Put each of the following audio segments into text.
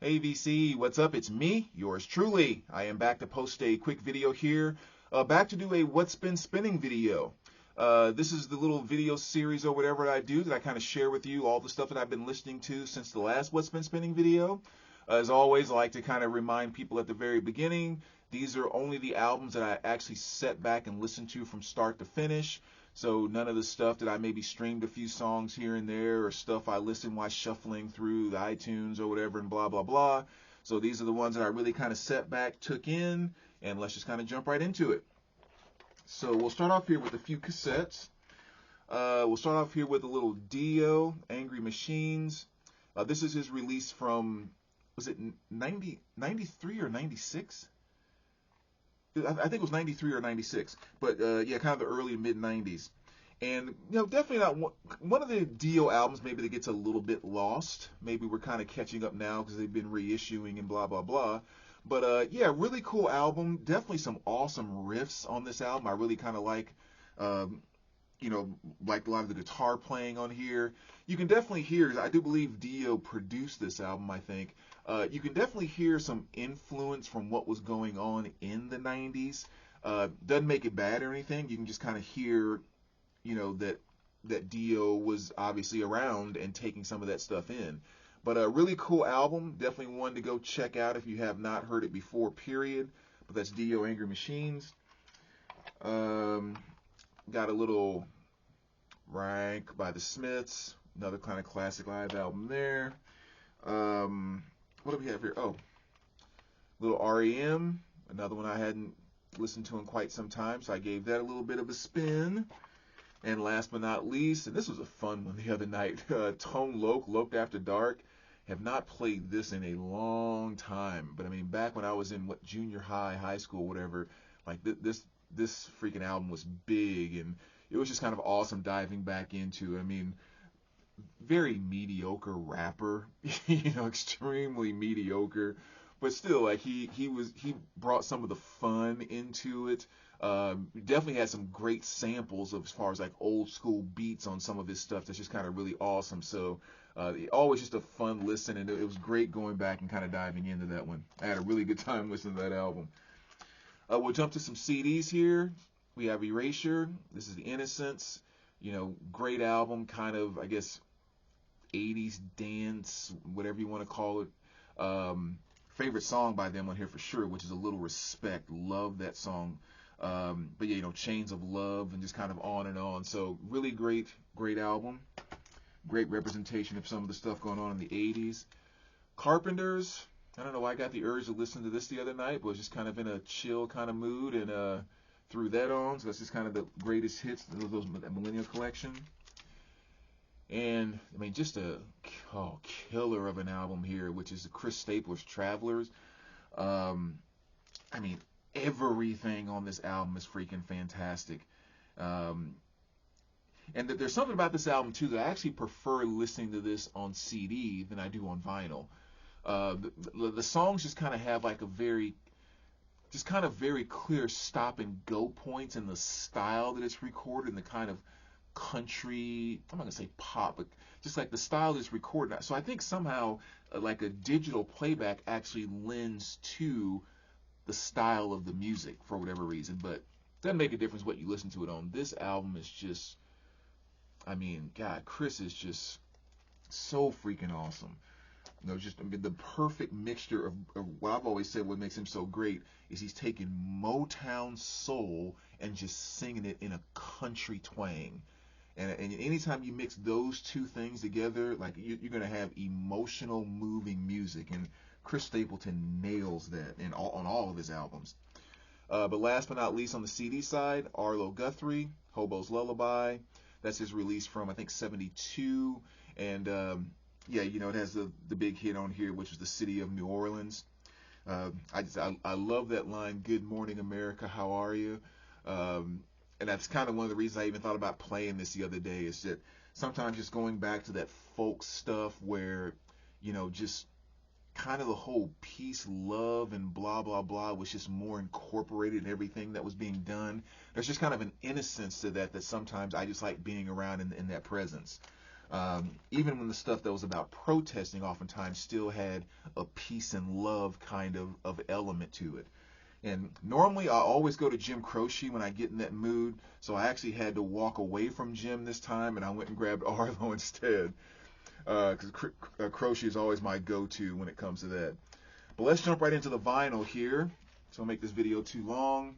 Hey VC, what's up? It's me, yours truly. I am back to post a quick video here. Back to do a What's Been Spinning video. This is the little video series or whatever I do that I kind of share with you all the stuff that I've been listening to since the last What's Been Spinning video. As always, I like to kind of remind people at the very beginning, these are only the albums that I actually set back and listened to from start to finish. So none of the stuff that I maybe streamed a few songs here and there or stuff I listened while shuffling through the iTunes or whatever and blah, blah, blah. So these are the ones that I really kind of set back, took in, and let's just kind of jump right into it. So we'll start off here with a few cassettes. We'll start off here with a little Dio, Angry Machines. This is his release from, was it 93 or 96? I think it was 93 or 96, but yeah, kind of the early mid 90s. And definitely not one of the Dio albums maybe that gets a little bit lost. Maybe we're kind of catching up now because they've been reissuing and blah blah blah. But yeah, really cool album. Definitely some awesome riffs on this album. I really kind of um, like a lot of the guitar playing on here. You can definitely hear, I do believe Dio produced this album, I think. You can definitely hear some influence from what was going on in the 90s. Doesn't make it bad or anything. You can just kind of hear, that Dio was obviously around and taking some of that stuff in. But a really cool album. Definitely one to go check out if you have not heard it before, period. But that's Dio Angry Machines. Um, Got a little Rank by the Smiths, another kind of classic live album there. What do we have here? Oh, little REM, another one I hadn't listened to in quite some time, so I gave that a little bit of a spin. And last but not least, and this was a fun one the other night, Tone Loc, Loc After Dark. Have not played this in a long time, but I mean, back when I was in junior high, high school, whatever, like this freaking album was big, and it was just kind of awesome diving back into it. I mean, very mediocre rapper, extremely mediocre, but still, like he brought some of the fun into it. Definitely had some great samples of as far as like old school beats on some of his stuff. That's just kind of really awesome. So always just a fun listen, and it was great going back and kind of diving into that one. I had a really good time listening to that album. We'll jump to some CDs here. We have Erasure. This is The Innocents. Great album, kind of, I guess, 80s dance, whatever you want to call it. Favorite song by them on here for sure, which is A Little Respect. Love that song. But yeah, Chains of Love and just kind of on and on. So really great, great album. Great representation of some of the stuff going on in the 80s. Carpenters. I don't know why I got the urge to listen to this the other night, but was just kind of in a chill kind of mood and threw that on. So that's just kind of the greatest hits of those Millennial Collection. And I mean, just a killer of an album here, which is Chris Stapler's Travelers. I mean, everything on this album is freaking fantastic. And there's something about this album too that I actually prefer listening to this on CD than I do on vinyl. The songs just kind of have like just kind of very clear stop and go points in the style that it's recorded and the kind of country, I'm not gonna say pop, but just like the style is recorded. So I think somehow like a digital playback actually lends to the style of the music for whatever reason, but it doesn't make a difference what you listen to it on. This album is just, I mean, God, Chris is just so freaking awesome. Just I mean, the perfect mixture of what I've always said what makes him so great is he's taking Motown soul and just singing it in a country twang. And anytime you mix those two things together, like you're going to have emotional, moving music. And Chris Stapleton nails that on all of his albums. But last but not least, on the CD side, Arlo Guthrie, Hobo's Lullaby. That's his release from, I think, 72. And yeah, it has the big hit on here, which is The City of New Orleans. I love that line, "Good morning, America, how are you?" And that's kind of one of the reasons I even thought about playing this the other day, is that sometimes just going back to that folk stuff where, just kind of the whole peace, love, and blah, blah, blah was just more incorporated in everything that was being done. There's just kind of an innocence to that sometimes I just like being around in that presence. Even when the stuff that was about protesting oftentimes still had a peace and love kind of element to it. And normally I always go to Jim Croce when I get in that mood, so I actually had to walk away from Jim this time, and I went and grabbed Arlo instead, because Croce is always my go-to when it comes to that. But let's jump right into the vinyl here, so I'll make this video too long.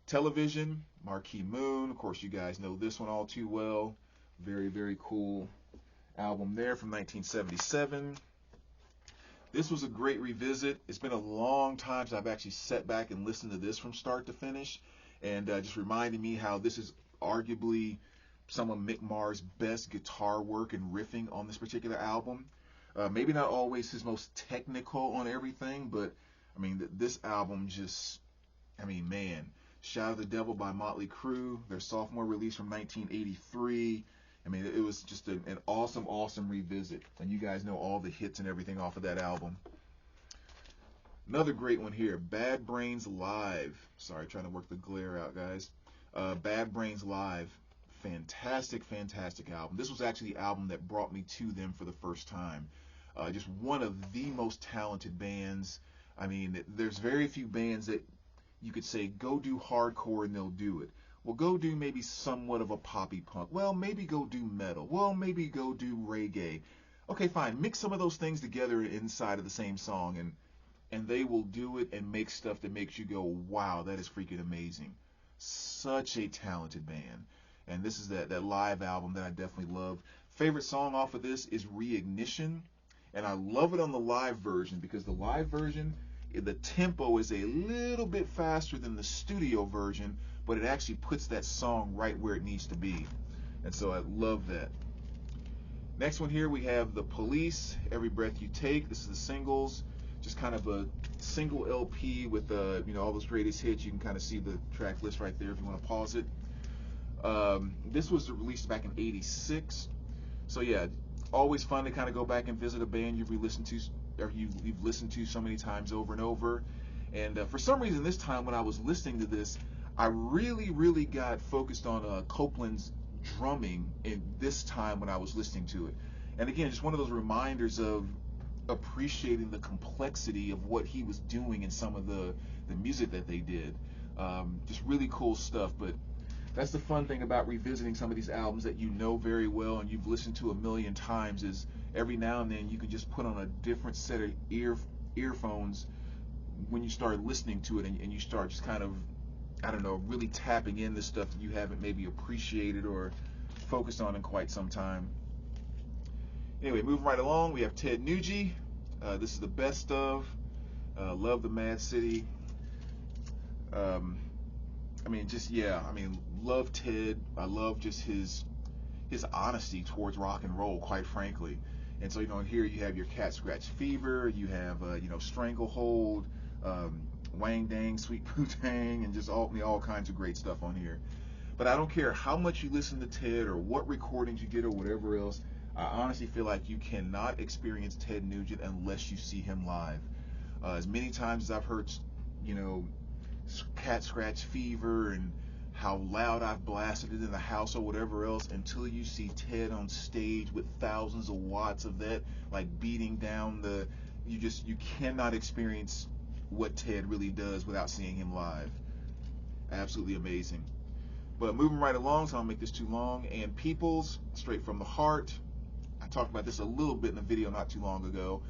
Television, Marquee Moon, of course you guys know this one all too well. Very, very cool album there from 1977. This was a great revisit. It's been a long time since I've actually sat back and listened to this from start to finish, and just reminded me how this is arguably some of Mick Mars' best guitar work and riffing on this particular album. Maybe not always his most technical on everything, but I mean, this album just, I mean, man. Shout Out the Devil by Motley Crue, their sophomore release from 1983. I mean, it was just an awesome, awesome revisit. And you guys know all the hits and everything off of that album. Another great one here, Bad Brains Live. Sorry, trying to work the glare out, guys. Bad Brains Live. Fantastic, fantastic album. This was actually the album that brought me to them for the first time. Just one of the most talented bands. I mean, there's very few bands that you could say, go do hardcore and they'll do it. Well, go do maybe somewhat of a poppy punk. Well, maybe go do metal. Well, maybe go do reggae. Okay, fine. Mix some of those things together inside of the same song, and they will do it and make stuff that makes you go, wow, that is freaking amazing. Such a talented band. And this is that live album that I definitely love. Favorite song off of this is Reignition. And I love it on the live version because the live version, the tempo is a little bit faster than the studio version, but it actually puts that song right where it needs to be. And so I love that. Next one here, we have The Police, Every Breath You Take. This is the singles, just kind of a single LP with all those greatest hits. You can kind of see the track list right there if you want to pause it. This was released back in '86. So yeah, always fun to kind of go back and visit a band you've listened to so many times over and over. And for some reason this time when I was listening to this, I really got focused on Copeland's drumming in this time when I was listening to it. And again, just one of those reminders of appreciating the complexity of what he was doing in some of the music that they did. Just really cool stuff. But that's the fun thing about revisiting some of these albums that you know very well and you've listened to a million times, is every now and then you can just put on a different set of earphones when you start listening to it, and you start just kind of, I don't know, really tapping into stuff that you haven't maybe appreciated or focused on in quite some time. Anyway, moving right along, we have Ted Nugent. This is the best of. Love the Mad City. I mean, just, yeah, I mean, love Ted. I love just his honesty towards rock and roll, quite frankly. And so, here you have your Cat Scratch Fever, you have, Stranglehold, Wang Dang, Sweet Poo-Tang, and just all kinds of great stuff on here. But I don't care how much you listen to Ted or what recordings you get or whatever else, I honestly feel like you cannot experience Ted Nugent unless you see him live. As many times as I've heard, Cat Scratch Fever and how loud I've blasted it in the house or whatever else, until you see Ted on stage with thousands of watts of that, like beating down you cannot experience what Ted really does without seeing him live. Absolutely amazing. But moving right along, so I don't make this too long, and Peoples, Straight from the Heart. I talked about this a little bit in a video not too long ago.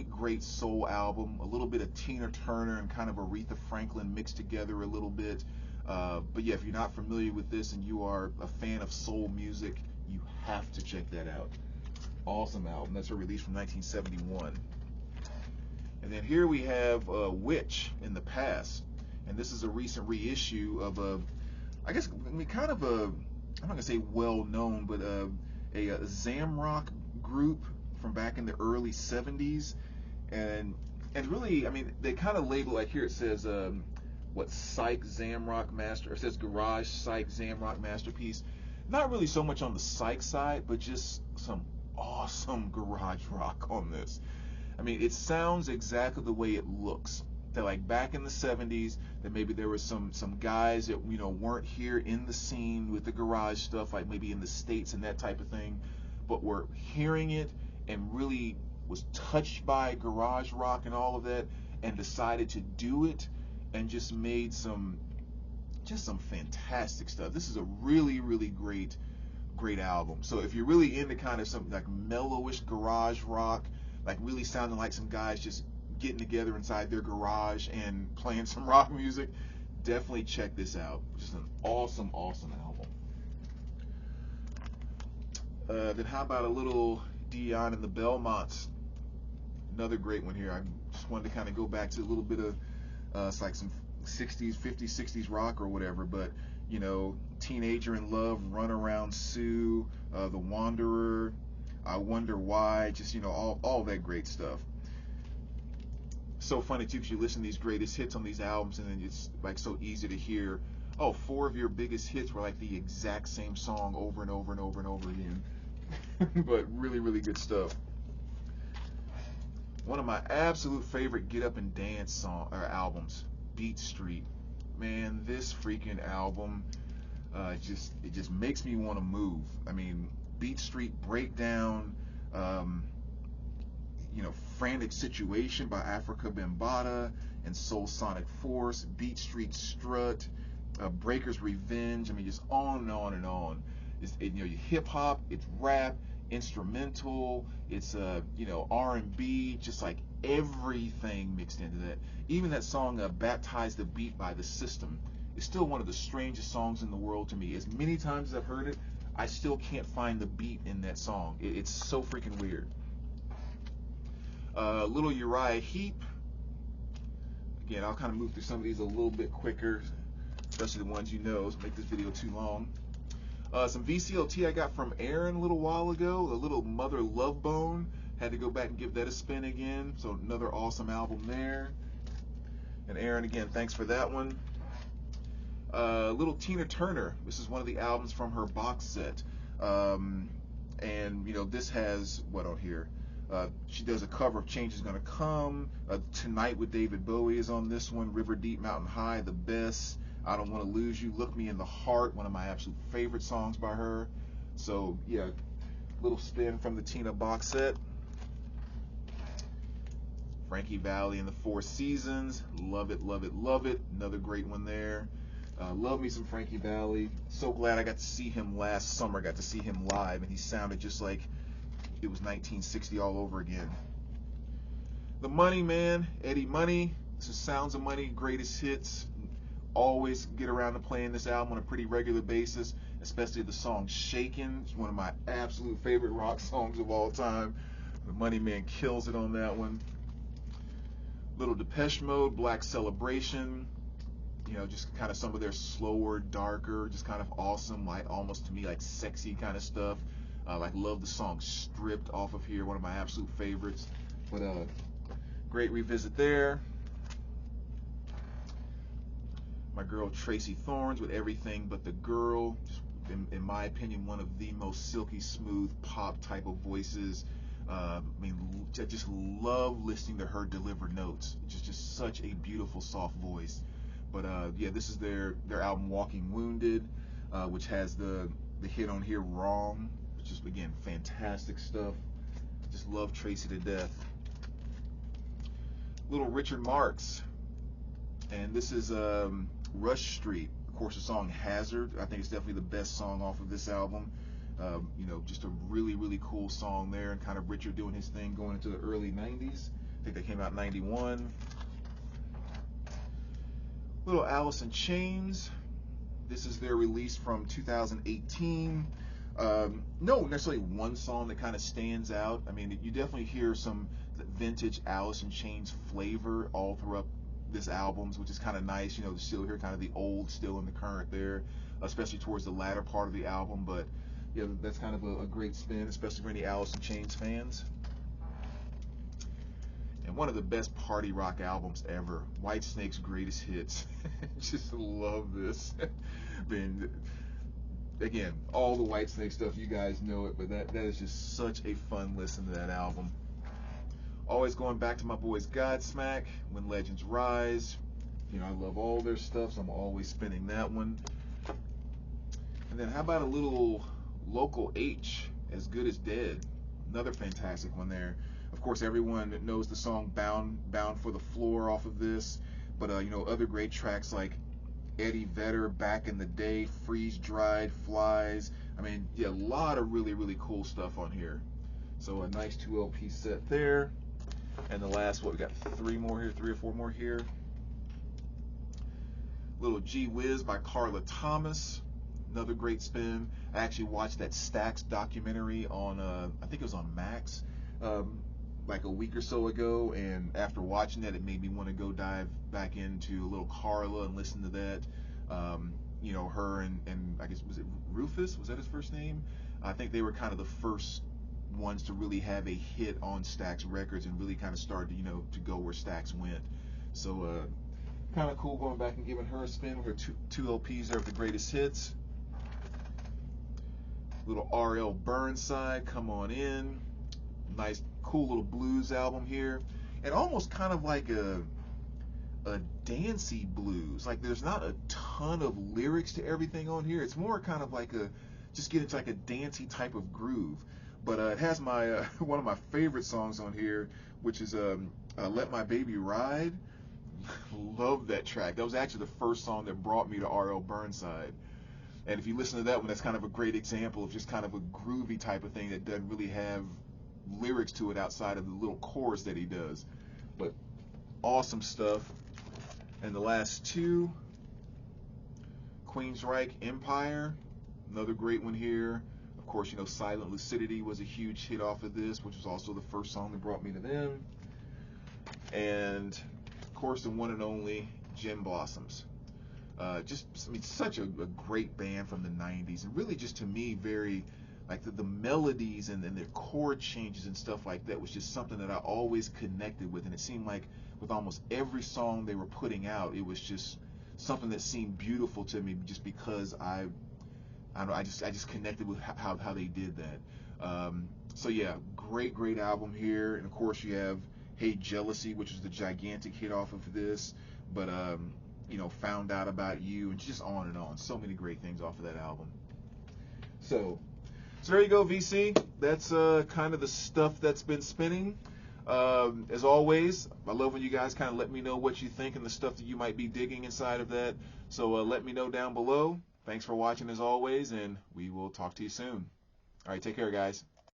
Great soul album, a little bit of Tina Turner and kind of Aretha Franklin mixed together a little bit. But yeah, if you're not familiar with this and you are a fan of soul music, you have to check that out. Awesome album. That's a release from 1971. And then here we have Witch in the Past, and this is a recent reissue of I'm not gonna say well-known, but a Zamrock group from back in the early 70s, and really, I mean, they kind of label, like here it says Psych Zamrock Master, or it says Garage Psych Zamrock Masterpiece. Not really so much on the Psych side, but just some awesome garage rock on this. I mean, it sounds exactly the way it looks. that like back in the 70s, that maybe there was some guys that, you know, weren't here in the scene with the garage stuff, like maybe in the States and that type of thing, but were hearing it and really was touched by garage rock and all of that, and decided to do it, and just made some fantastic stuff. This is a really, really great album. So if you're really into kind of some like mellowish garage rock, like really sounding like some guys just getting together inside their garage and playing some rock music, definitely check this out. Just an awesome album. Then how about a little Dion and the Belmonts? Another great one here. I just wanted to kind of go back to a little bit of it's like some 60s, 50s, 60s rock or whatever, but you know, Teenager in Love, Run Around Sue, The Wanderer, I Wonder Why, just, you know, all that great stuff. So funny too, because you listen to these greatest hits on these albums, and then it's like so easy to hear, oh, 4 of your biggest hits were like the exact same song over and over and over and over again. But really, really good stuff. One of my absolute favorite get up and dance albums, Beat Street. Man, this freaking album it just makes me want to move. I mean, Beat Street Breakdown, you know, Frantic Situation by Africa Bambaataa and Soul Sonic Force, Beat Street Strut, Breaker's Revenge. I mean, just on and on and on. You know, hip hop, it's rap, instrumental, it's you know, R&B, just like everything mixed into that. Even that song Baptize the Beat by The System is still one of the strangest songs in the world to me. As many times as I've heard it, I still can't find the beat in that song. It's so freaking weird. Little Uriah Heep. Again, I'll kind of move through some of these a little bit quicker, especially the ones you know, so make this video too long. Some VCLT I got from Aaron a little while ago, a little Mother Love Bone. Had to go back and give that a spin again, so another awesome album there. And Aaron, again, thanks for that one. Little Tina Turner. This is one of the albums from her box set. And, you know, this has, what on here? She does a cover of Change Is Gonna Come. Tonight with David Bowie is on this one. River Deep, Mountain High, The Best. I Don't Want to Lose You. Look Me in the Heart, one of my absolute favorite songs by her. So, yeah, little spin from the Tina box set. Frankie Valli and the Four Seasons. Love it, love it, love it. Another great one there. Love me some Frankie Valli. So glad I got to see him last summer. I got to see him live, and he sounded just like it was 1960 all over again. The Money Man, Eddie Money. This is Sounds of Money, greatest hits. Always get around to playing this album on a pretty regular basis, especially the song Shakin'. It's one of my absolute favorite rock songs of all time. The Money Man kills it on that one. Little Depeche Mode, Black Celebration. You know, just kind of some of their slower, darker, just kind of awesome, like almost to me like sexy kind of stuff. Like love the song Stripped off of here, one of my absolute favorites. But great revisit there. My girl Tracy Thorns with Everything But the Girl. Just, in my opinion, one of the most silky smooth pop type of voices. I mean, I just love listening to her deliver notes. It's just such a beautiful, soft voice. But yeah, this is their album Walking Wounded, which has the hit on here Wrong, which is, again, fantastic stuff. Just love Tracy to death. Little Richard Marx, and this is Rush Street. Of course, the song Hazard. I think it's definitely the best song off of this album. You know, just a really, really cool song there, and kind of Richard doing his thing going into the early 90s. I think that came out in 91. Little Alice in Chains. This is their release from 2018. No necessarily one song that kind of stands out. I mean, you definitely hear some vintage Alice in Chains flavor all throughout this album, which is kind of nice. You know, to still hear kind of the old still in the current there, especially towards the latter part of the album. But yeah, that's kind of a great spin, especially for any Alice in Chains fans. And one of the best party rock albums ever, Whitesnake's Greatest Hits. Just love this. I mean, again, all the Whitesnake stuff, you guys know it, but that is just such a fun listen to that album. Always going back to my boys Godsmack, When Legends Rise. You know, I love all their stuff, so I'm always spinning that one. And then how about a little Local H, As Good as Dead? Another fantastic one there. Of course, everyone knows the song Bound for the Floor off of this, but you know, other great tracks like Eddie Vedder, Back in the Day, Freeze Dried, Flies. I mean, yeah, a lot of really, really cool stuff on here. So a nice 2 LP set there. And the last, what, we got 3 or 4 more here. Little Gee Whiz by Carla Thomas. Another great spin. I actually watched that Stax documentary on, I think it was on Max, like a week or so ago, and after watching that, it made me want to go dive back into a little Carla and listen to that. You know, her and I guess, was it Rufus? Was that his first name? I think they were kind of the first ones to really have a hit on Stax Records and really kind of started, you know, to go where Stax went. So kind of cool going back and giving her a spin with her two LPs there of the greatest hits. Little R.L. Burnside, Come On In. Nice, cool little blues album here. And almost kind of like a dancey blues. Like there's not a ton of lyrics to everything on here. It's more kind of like just get into like a dancey type of groove. But it has my one of my favorite songs on here, which is Let My Baby Ride. Love that track. That was actually the first song that brought me to R.L. Burnside. And if you listen to that one, that's kind of a great example of just kind of a groovy type of thing that doesn't really have lyrics to it outside of the little chorus that he does. But awesome stuff. And the last 2, Queensryche Empire, another great one here. Of course, you know, Silent Lucidity was a huge hit off of this, which was also the first song that brought me to them. And of course, the one and only Gin Blossoms. Just, I mean, such a great band from the 90s, and really just to me very, like the melodies and their chord changes and stuff like that was just something that I always connected with, and it seemed like with almost every song they were putting out, it was just something that seemed beautiful to me just because I don't know, I just connected with how they did that. So yeah, great album here, and of course you have Hey Jealousy, which is the gigantic hit off of this, but you know, Found Out About You, and just on and on. So many great things off of that album. So there you go, VC. That's kind of the stuff that's been spinning. As always, I love when you guys kind of let me know what you think and the stuff that you might be digging inside of that. So let me know down below. Thanks for watching as always, and we will talk to you soon. All right, take care, guys.